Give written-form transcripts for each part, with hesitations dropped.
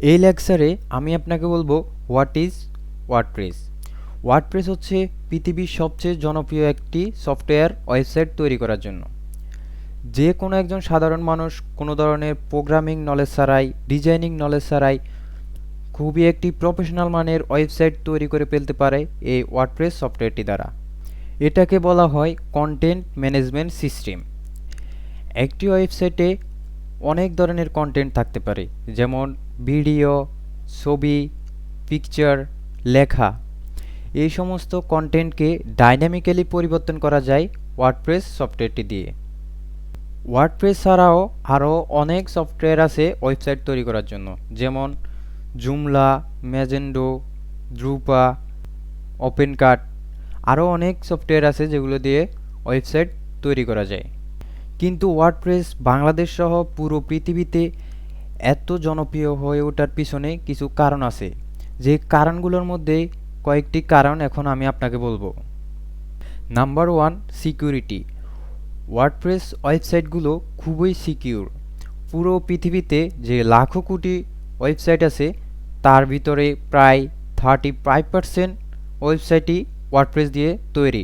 এই লেকচারে আমি আপনাকে বলবো হোয়াট ইজ ওয়ার্ডপ্রেস। ওয়ার্ডপ্রেস হচ্ছে পৃথিবীর সবচেয়ে জনপ্রিয় একটি সফটওয়্যার ওয়েবসাইট তৈরি করার জন্য। যে কোনো একজন সাধারণ মানুষ কোনো ধরনের প্রোগ্রামিং নলেজ ছাড়াই, ডিজাইনিং নলেজ ছাড়াই খুবই একটি প্রফেশনাল মানের ওয়েবসাইট তৈরি করে ফেলতে পারে এই ওয়ার্ডপ্রেস সফটওয়্যারটি দ্বারা। এটাকে বলা হয় কন্টেন্ট ম্যানেজমেন্ট সিস্টেম। একটি ওয়েবসাইটে অনেক ধরনের কন্টেন্ট থাকতে পারে, যেমন ভিডিও, ছবি, পিকচার, লেখা। এই সমস্ত কন্টেন্টকে ডাইনামিক্যালি পরিবর্তন করা যায় ওয়ার্ডপ্রেস সফটওয়্যারটি দিয়ে। ওয়ার্ডপ্রেস ছাড়াও আরও অনেক সফটওয়্যার আছে ওয়েবসাইট তৈরি করার জন্য, যেমন জুমলা, ম্যাজেন্ডো, দ্রুপা, ওপেনকাট। আরও অনেক সফটওয়্যার আছে যেগুলো দিয়ে ওয়েবসাইট তৈরি করা যায়। কিন্তু ওয়ার্ডপ্রেস বাংলাদেশ সহ পুরো পৃথিবীতে এত জনপ্রিয় হয়ে ওঠার পিছনে কিছু কারণ আছে, যে কারণগুলোর মধ্যে কয়েকটি কারণ এখন আমি আপনাকে বলবো। Number 1, security. ওয়ার্ডপ্রেস ওয়েবসাইটগুলো খুবই সিকিউর। পুরো পৃথিবীতে যে লাখো কোটি ওয়েবসাইট আছে তার ভিতরে প্রায় 35% ওয়েবসাইটই ওয়ার্ডপ্রেস দিয়ে তৈরি,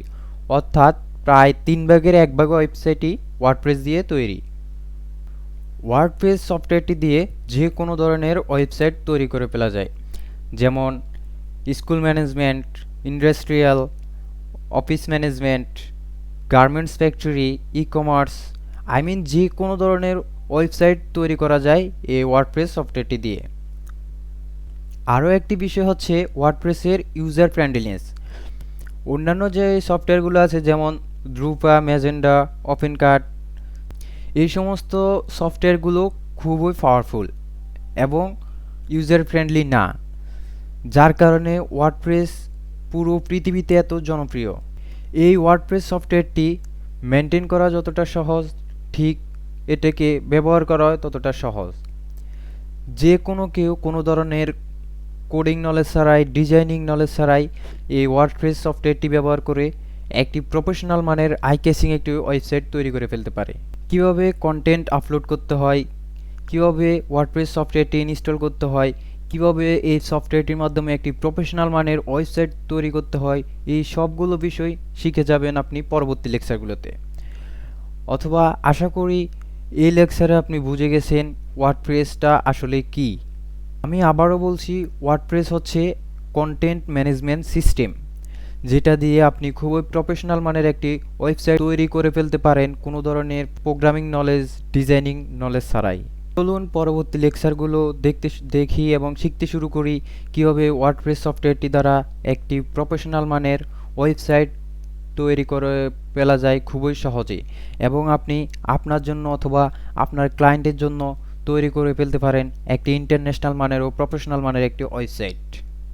অর্থাৎ প্রায় 3/1 ওয়েবসাইটই ওয়ার্ডপ্রেস দিয়ে তৈরি। ওয়ার্ডপ্রেস সফটওয়্যারটি দিয়ে যে কোনো ধরনের ওয়েবসাইট তৈরি করে ফেলা যায়, যেমন school management, industrial, office management, garments factory, e-commerce, যে কোনো ধরনের ওয়েবসাইট তৈরি করা যায় এই ওয়ার্ডপ্রেস সফটওয়্যারটি দিয়ে। আরও একটি বিষয় হচ্ছে ওয়ার্ডপ্রেসের ইউজার ফ্রেন্ডলিনেস। অন্যান্য যে সফটওয়্যারগুলো আছে যেমন দ্রুপা, ম্যাজেন্ডা, ওপেনকাট, এই সমস্ত সফটওয়্যারগুলো খুবই পাওয়ারফুল এবং ইউজার ফ্রেন্ডলি না, যার কারণে ওয়ার্ডপ্রেস পুরো পৃথিবীতে এত জনপ্রিয়। এই ওয়ার্ডপ্রেস সফটওয়্যারটি মেনটেন করা যতটা সহজ, ঠিক এটাকে ব্যবহার করা ততটা সহজ। যে কোনো কেউ কোনো ধরনের কোডিং নলেজ ছাড়াই, ডিজাইনিং নলেজ ছাড়াই এই ওয়ার্ডপ্রেস সফটওয়্যারটি ব্যবহার করে একটি প্রফেশনাল মানের আই ক্যাচিং একটি ওয়েবসাইট তৈরি করে ফেলতে পারে। কিভাবে কন্টেন্ট আপলোড করতে হয়, কিভাবে ওয়ার্ডপ্রেস সফটওয়্যারটি ইনস্টল করতে হয়, কিভাবে এই সফটওয়্যারটির মাধ্যমে একটি প্রফেশনাল মানের ওয়েবসাইট তৈরি করতে হয়, এই সবগুলো বিষয় শিখে যাবেন আপনি পরবর্তী লেকচারগুলোতে। অথবা আশা করি এই লেকচারে আপনি বুঝে গেছেন ওয়ার্ডপ্রেসটা আসলে কি। আমি আবারও বলছি, ওয়ার্ডপ্রেস হচ্ছে কন্টেন্ট ম্যানেজমেন্ট সিস্টেম, যেটা দিয়ে আপনি খুবই প্রফেশনাল মানের একটি ওয়েবসাইট তৈরি করে ফেলতে পারেন কোনো ধরনের প্রোগ্রামিং নলেজ, ডিজাইনিং নলেজ ছাড়াই। চলুন পরবর্তী লেকচারগুলো দেখি এবং শিখতে শুরু করি কীভাবে ওয়ার্ডপ্রেস সফটওয়্যারটি দ্বারা একটি প্রফেশনাল মানের ওয়েবসাইট তৈরি করে ফেলা যায় খুবই সহজে, এবং আপনি আপনার জন্য অথবা আপনার ক্লায়েন্টের জন্য তৈরি করে ফেলতে পারেন একটি ইন্টারন্যাশনাল মানের ও প্রফেশনাল মানের একটি ওয়েবসাইট।